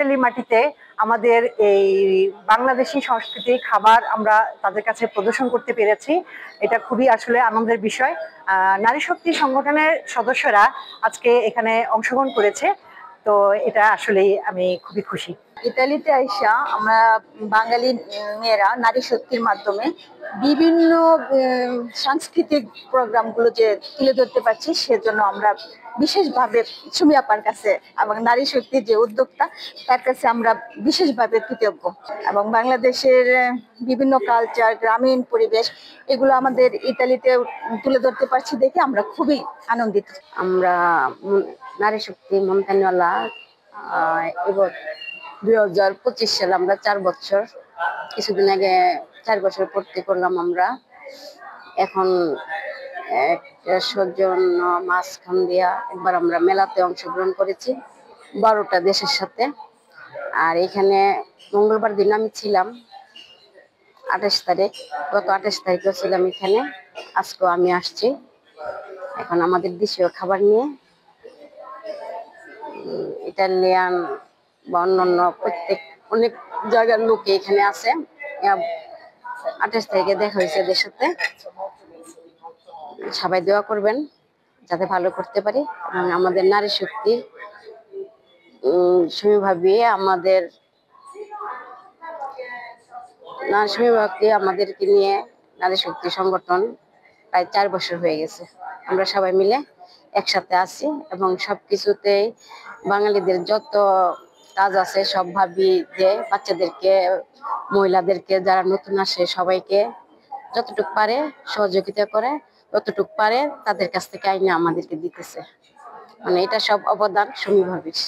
ইতালির মাটিতে আমাদের এই বাংলাদেশি সংস্কৃতি খাবার আমরা তাদের কাছে প্রদর্শন করতে পেরেছি। এটা খুবই আসলে আনন্দের বিষয়। নারী শক্তি সংগঠনের সদস্যরা আজকে এখানে অংশগ্রহণ করেছে, তো এটা আসলেই আমি খুবই খুশি। ইতালিতে আইসা আমরা বাঙালি মেয়েরা নারী শক্তির মাধ্যমে বিভিন্ন সাংস্কৃতিক প্রোগ্রামগুলো যে তুলে ধরতে পারছি, সেজন্য আমরা বিশেষভাবে সুমি আপার কাছে এবং নারী শক্তির যে উদ্যোক্তা তার কাছে আমরা বিশেষভাবে কৃতজ্ঞ। এবং বাংলাদেশের বিভিন্ন কালচার, গ্রামীণ পরিবেশ এগুলো আমাদের ইতালিতে তুলে ধরতে পারছি দেখে আমরা খুবই আনন্দিত। আমরা নারী শক্তি মন্তানিওয়ালা এবার 2025 সালে আমরা 4 বছর, কিছুদিন আগে 4 বছর পূর্তি করলাম আমরা। এখন একটা সৌজন্য মাঝখান দিয়া একবার আমরা মেলাতে অংশগ্রহণ করেছি 12টা দেশের সাথে। আর এখানে মঙ্গলবার দিন আমি ছিলাম 28 তারিখ, গত 28 তারিখেও ছিলাম এখানে, আজকেও আমি আসছি। এখন আমাদের দেশীয় খাবার নিয়ে ইটালিয়ান বা অন্যান্য অনেক জায়গার লোক এখানে আছে। 28 তারিখে দেখা হয়েছে এদের সাথে। সবাই দোয়া করবেন যাতে ভালো করতে পারি এবং আমাদের নারী শক্তি সুমিভাবে আমাদেরকে নিয়ে নারী শক্তি সংগঠন প্রায় 4 বছর হয়ে গেছে। আমরা সবাই মিলে একসাথে আছি এবং সবকিছুতেই বাঙালিদের যত কাজ আছে সব ভাবি যে বাচ্চাদেরকে, মহিলাদেরকে, যারা নতুন আসে সবাইকে যতটুকু পারে সহযোগিতা করে, যতটুকু পারে তাদের কাছ থেকে আইনে আমাদেরকে দিতেছে। মানে এটা সব অবদান সুমি ভাবির।